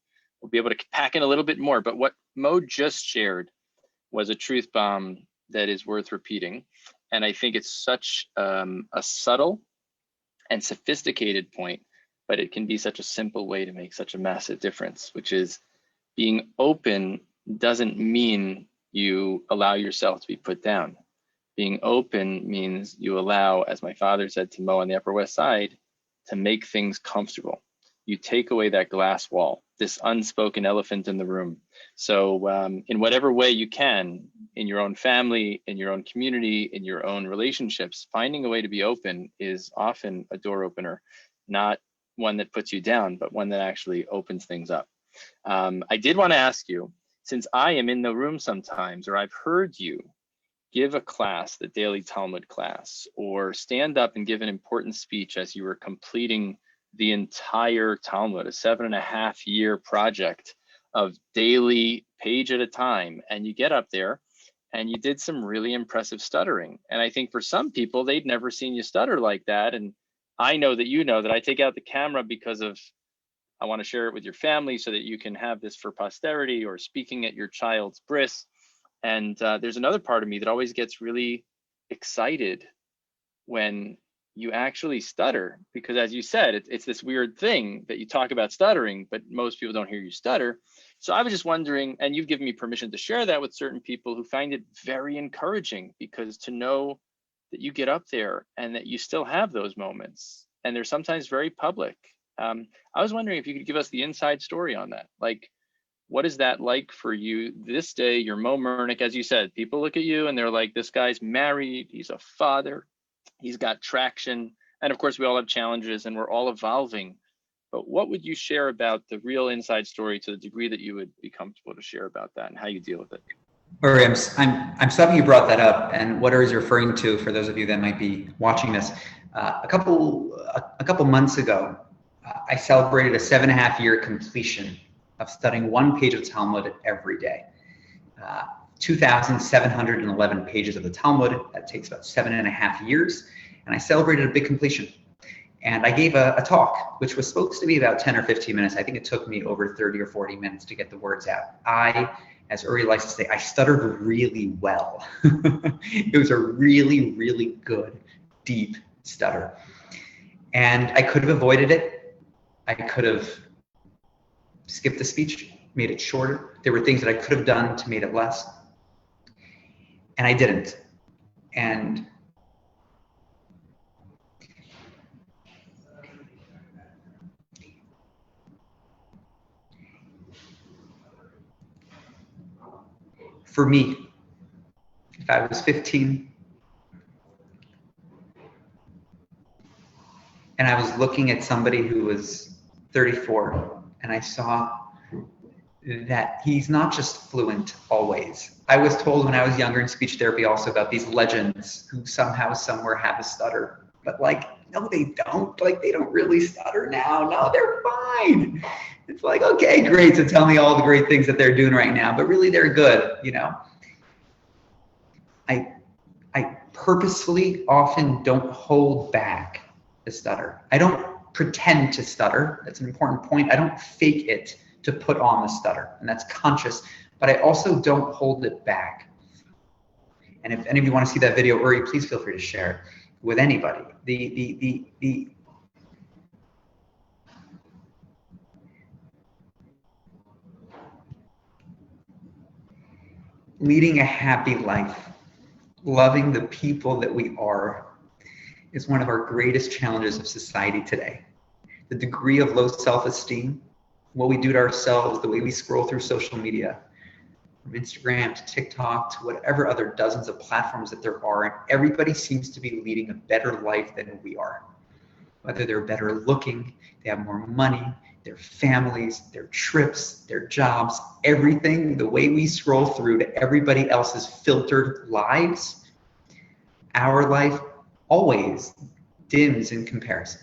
able to pack in a little bit more. But what Moe just shared was a truth bomb that is worth repeating. And I think it's such a subtle and sophisticated point, but it can be such a simple way to make such a massive difference, which is being open doesn't mean you allow yourself to be put down. Being open means you allow, as my father said to Moe on the Upper West Side, to make things comfortable. You take away that glass wall, this unspoken elephant in the room. So in whatever way you can, in your own family, in your own community, in your own relationships, finding a way to be open is often a door opener, not one that puts you down, but one that actually opens things up. I did want to ask you, since I am in the room sometimes, or I've heard you give a class, the daily Talmud class, or stand up and give an important speech as you were completing the entire Talmud, a 7.5-year project of daily page at a time, and you get up there and you did some really impressive stuttering. And I think for some people, they'd never seen you stutter like that. And I know that you know that I take out the camera because of, I want to share it with your family so that you can have this for posterity, or speaking at your child's bris. And there's another part of me that always gets really excited when you actually stutter, because as you said, it's this weird thing that you talk about stuttering, but most people don't hear you stutter. So I was just wondering, and you've given me permission to share that with certain people who find it very encouraging, because to know that you get up there and that you still have those moments, and they're sometimes very public. I was wondering if you could give us the inside story on that. Like, what is that like for you this day? You're Moe Mernick, as you said, people look at you and they're like, this guy's married, he's a father, he's got traction. And of course, we all have challenges and we're all evolving. But what would you share about the real inside story, to the degree that you would be comfortable to share about that and how you deal with it? Uri, I'm so happy you brought that up. And what Uri is referring to, for those of you that might be watching this, a couple months ago, I celebrated a 7.5-year completion of studying one page of Talmud every day. 2,711 pages of the Talmud. That takes about 7.5 years. And I celebrated a big completion. And I gave a talk, which was supposed to be about 10 or 15 minutes. I think it took me over 30 or 40 minutes to get the words out. As Uri likes to say, I stuttered really well. It was a really, really good, deep stutter. And I could have avoided it. I could have skipped the speech, made it shorter. There were things that I could have done to make it less. And I didn't. And for me, if I was 15 and I was looking at somebody who was 34, and I saw that he's not just fluent always. I was told when I was younger in speech therapy also about these legends who somehow, somewhere have a stutter. But like, no, they don't. Like, they don't really stutter now. No, they're fine. It's like, okay, great. So tell me all the great things that they're doing right now, but really they're good, you know? I purposefully often don't hold back the stutter. I don't pretend to stutter. That's an important point. I don't fake it to put on the stutter, and that's conscious, but I also don't hold it back. And if any of you want to see that video, Uri, please feel free to share it with anybody. The leading a happy life, loving the people that we are, is one of our greatest challenges of society today. The degree of low self-esteem, what we do to ourselves, the way we scroll through social media, from Instagram to TikTok to whatever other dozens of platforms that there are, and everybody seems to be leading a better life than we are. Whether they're better looking, they have more money, their families, their trips, their jobs, everything, the way we scroll through to everybody else's filtered lives, our life always dims in comparison.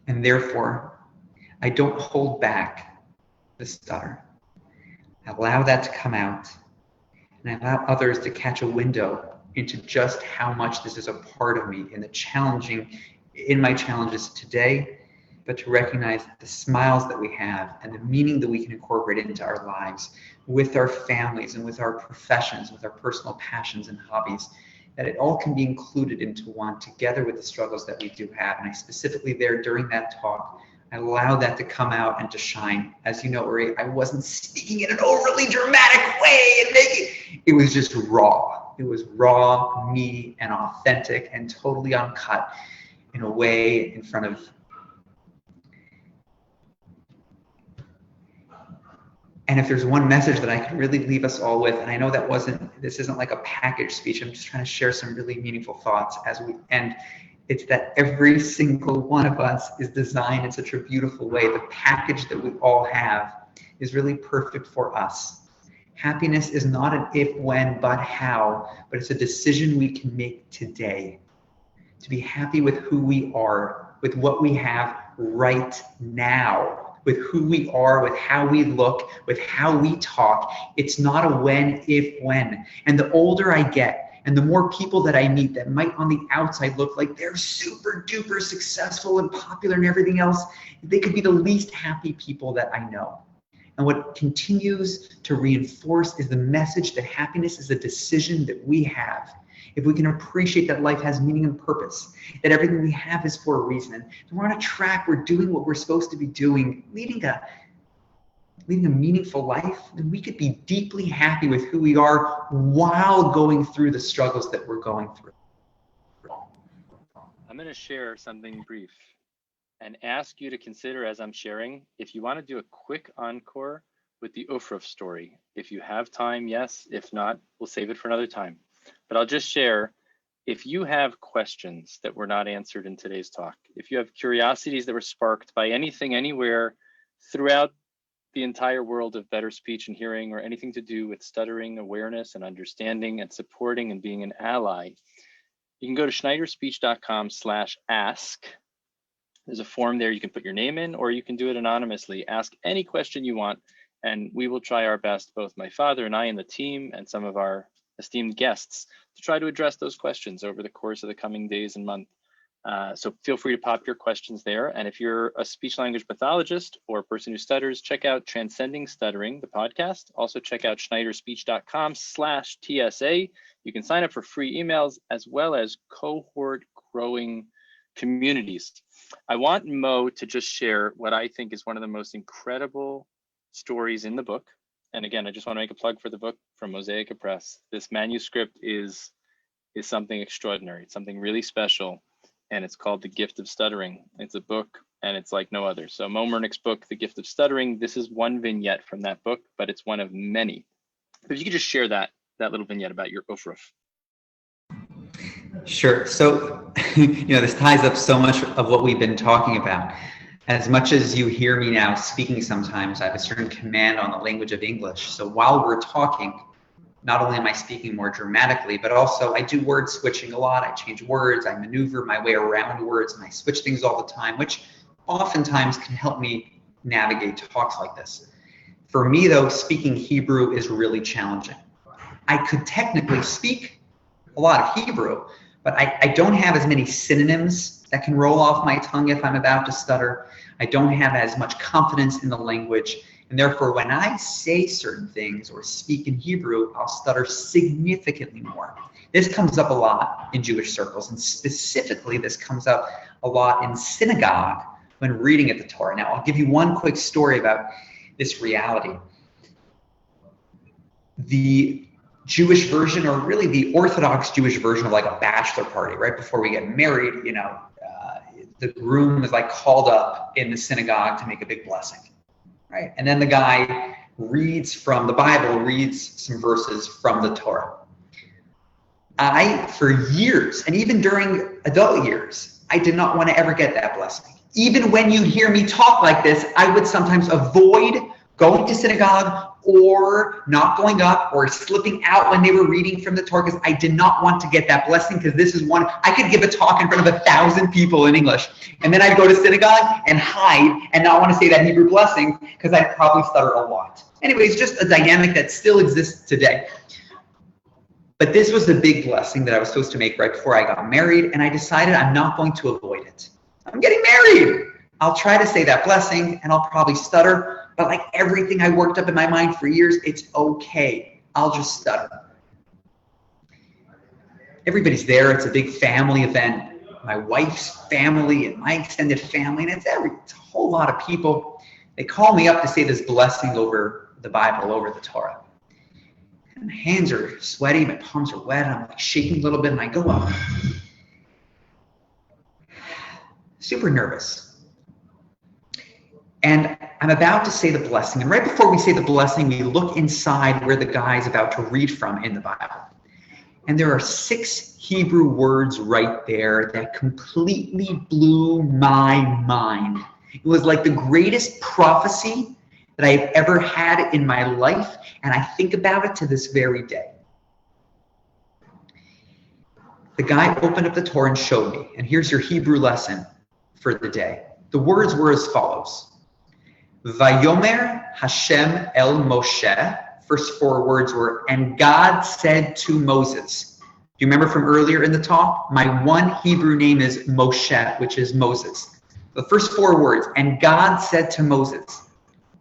And therefore, I don't hold back the stutter. I allow that to come out, and I allow others to catch a window into just how much this is a part of me in my challenges today, but to recognize the smiles that we have and the meaning that we can incorporate into our lives with our families and with our professions, with our personal passions and hobbies, that it all can be included into one, together with the struggles that we do have. And I specifically there during that talk, I allowed that to come out and to shine. As you know, Uri, I wasn't speaking in an overly dramatic way and it was just raw. It was raw, meaty, and authentic, and totally uncut in a way in front of And if there's one message that I could really leave us all with, and I know this isn't like a package speech, I'm just trying to share some really meaningful thoughts as we end. It's that every single one of us is designed in such a beautiful way. The package that we all have is really perfect for us. Happiness is not an if, when, but how, but it's a decision we can make today to be happy with who we are, with what we have right now, with who we are, with how we look, with how we talk. It's not a when, if, when. And the older I get, and the more people that I meet that might on the outside look like they're super duper successful and popular and everything else, they could be the least happy people that I know. And what continues to reinforce is the message that happiness is a decision that we have. If we can appreciate that life has meaning and purpose, that everything we have is for a reason, and we're on a track, we're doing what we're supposed to be doing, leading a meaningful life, then we could be deeply happy with who we are while going through the struggles that we're going through. I'm going to share something brief and ask you to consider as I'm sharing, if you want to do a quick encore with the Ufruf story. If you have time, yes. If not, we'll save it for another time. But I'll just share, if you have questions that were not answered in today's talk, if you have curiosities that were sparked by anything, anywhere throughout the entire world of better speech and hearing, or anything to do with stuttering awareness and understanding and supporting and being an ally, you can go to schneiderspeech.com/ask. There's a form there you can put your name in, or you can do it anonymously. Ask any question you want, and we will try our best, both my father and I and the team and some of our esteemed guests, to try to address those questions over the course of the coming days and month. So feel free to pop your questions there. And if you're a speech language pathologist or a person who stutters, check out Transcending Stuttering, the podcast. Also check out schneiderspeech.com/TSA. You can sign up for free emails as well as cohort growing communities. I want Mo to just share what I think is one of the most incredible stories in the book. And again, I just want to make a plug for the book from Mosaica Press. This manuscript is something extraordinary. It's something really special. And it's called The Gift of Stuttering. It's a book and it's like no other. So Moe Mernick's book, The Gift of Stuttering, this is one vignette from that book, but it's one of many. But if you could just share that little vignette about your Ufruf. Sure. So, this ties up so much of what we've been talking about. As much as you hear me now speaking sometimes, I have a certain command on the language of English. So while we're talking, not only am I speaking more dramatically, but also I do word switching a lot. I change words, I maneuver my way around words, and I switch things all the time, which oftentimes can help me navigate talks like this. For me, though, speaking Hebrew is really challenging. I could technically speak a lot of Hebrew, but I don't have as many synonyms that can roll off my tongue if I'm about to stutter. I don't have as much confidence in the language. And therefore, when I say certain things or speak in Hebrew, I'll stutter significantly more. This comes up a lot in Jewish circles, and specifically this comes up a lot in synagogue when reading at the Torah. Now, I'll give you one quick story about this reality. The Jewish version, or really the Orthodox Jewish version of like a bachelor party, right before we get married, the groom is like called up in the synagogue to make a big blessing. Right? And then the guy reads from the Bible, reads some verses from the Torah. For years, and even during adult years, I did not want to ever get that blessing. Even when you hear me talk like this, I would sometimes avoid going to synagogue or not going up or slipping out when they were reading from the Torah, because I did not want to get that blessing, because this is one, I could give a talk in front of 1,000 people in English, and then I'd go to synagogue and hide and not want to say that Hebrew blessing because I'd probably stutter a lot. Anyway, it's just a dynamic that still exists today. But this was the big blessing that I was supposed to make right before I got married, and I decided I'm not going to avoid it. I'm getting married. I'll try to say that blessing and I'll probably stutter. But like everything I worked up in my mind for years, it's okay. I'll just stutter. Everybody's there. It's a big family event. My wife's family and my extended family, and it's a whole lot of people. They call me up to say this blessing over the Bible, over the Torah. And my hands are sweaty, my palms are wet, and I'm like shaking a little bit, and I go up. Super nervous. And I'm about to say the blessing. And right before we say the blessing, we look inside where the guy's about to read from in the Bible. And there are 6 Hebrew words right there that completely blew my mind. It was like the greatest prophecy that I've ever had in my life, and I think about it to this very day. The guy opened up the Torah and showed me, and here's your Hebrew lesson for the day. The words were as follows. Vayomer Hashem el Moshe. First 4 words were, and God said to Moses. Do you remember from earlier in the talk? My one Hebrew name is Moshe, which is Moses. The first 4 words, and God said to Moses.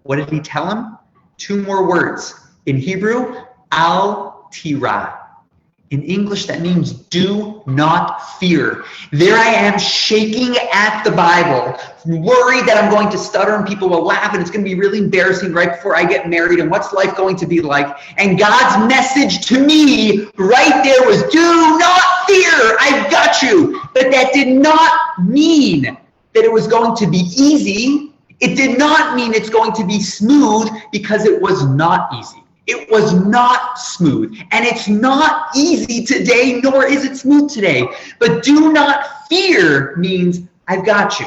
What did he tell him? 2 more words. In Hebrew, al tira. In English, that means do not fear. There I am shaking at the Bible, worried that I'm going to stutter and people will laugh and it's going to be really embarrassing right before I get married and what's life going to be like. And God's message to me right there was, do not fear, I've got you. But that did not mean that it was going to be easy. It did not mean it's going to be smooth, because it was not easy. It was not smooth, and it's not easy today, nor is it smooth today. But do not fear means I've got you.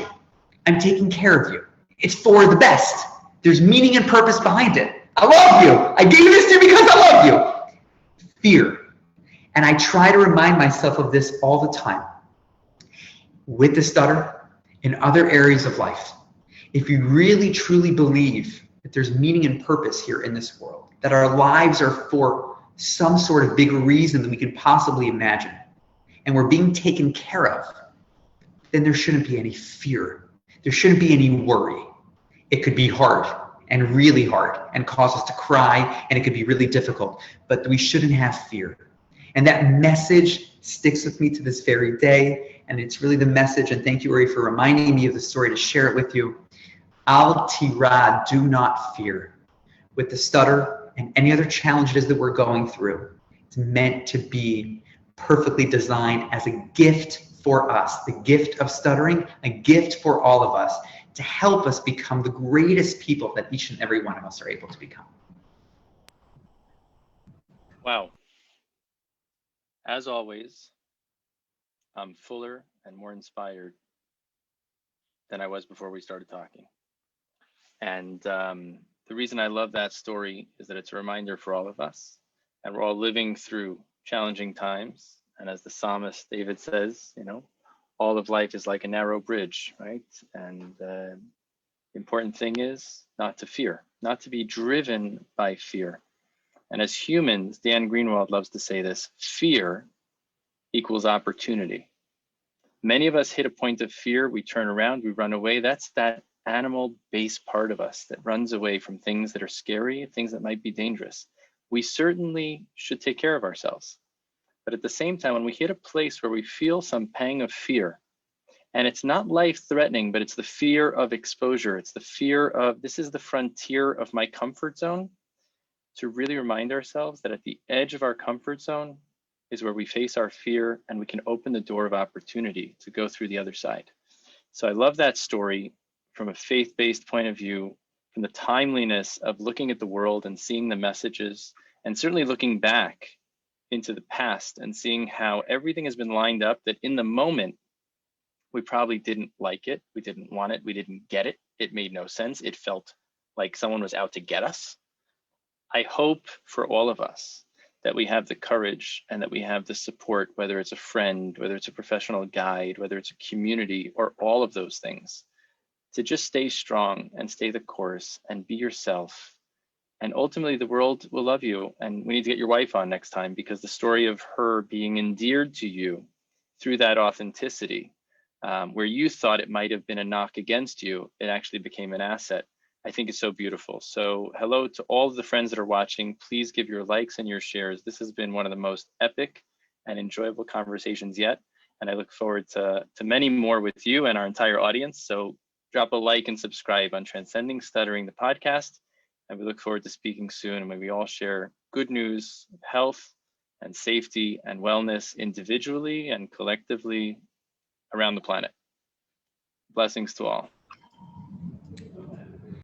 I'm taking care of you. It's for the best. There's meaning and purpose behind it. I love you. I gave this to you because I love you. Fear. And I try to remind myself of this all the time. With the stutter, in other areas of life, if you really truly believe that there's meaning and purpose here in this world, that our lives are for some sort of bigger reason than we can possibly imagine, and we're being taken care of, then there shouldn't be any fear. There shouldn't be any worry. It could be hard and really hard and cause us to cry, and it could be really difficult, but we shouldn't have fear. And that message sticks with me to this very day, and it's really the message, and thank you, Uri, for reminding me of the story to share it with you. Al tira, do not fear. With the stutter and any other challenges that we're going through, it's meant to be perfectly designed as a gift for us, the gift of stuttering, a gift for all of us, to help us become the greatest people that each and every one of us are able to become. Wow. As always, I'm fuller and more inspired than I was before we started talking. And the reason I love that story is that it's a reminder for all of us, and we're all living through challenging times. And as the psalmist David says, you know, all of life is like a narrow bridge, right? And the important thing is not to fear, not to be driven by fear. And as humans, Dan Greenwald loves to say this, fear equals opportunity. Many of us hit a point of fear, we turn around, we run away. That's that animal-based part of us that runs away from things that are scary, things that might be dangerous. We certainly should take care of ourselves. But at the same time, when we hit a place where we feel some pang of fear, and it's not life-threatening, but it's the fear of exposure, it's the fear of, this is the frontier of my comfort zone, to really remind ourselves that at the edge of our comfort zone is where we face our fear, and we can open the door of opportunity to go through the other side. So I love that story from a faith-based point of view, from the timeliness of looking at the world and seeing the messages, and certainly looking back into the past and seeing how everything has been lined up, that in the moment, we probably didn't like it, we didn't want it, we didn't get it, it made no sense, it felt like someone was out to get us. I hope for all of us that we have the courage and that we have the support, whether it's a friend, whether it's a professional guide, whether it's a community, or all of those things, to just stay strong and stay the course and be yourself. And ultimately the world will love you. And we need to get your wife on next time, because the story of her being endeared to you through that authenticity, where you thought it might have been a knock against you, it actually became an asset. I think it's so beautiful. So hello to all of the friends that are watching. Please give your likes and your shares. This has been one of the most epic and enjoyable conversations yet. And I look forward to many more with you and our entire audience. So drop a like and subscribe on Transcending Stuttering, the podcast. And we look forward to speaking soon, and when we all share good news, health and safety and wellness individually and collectively around the planet. Blessings to all.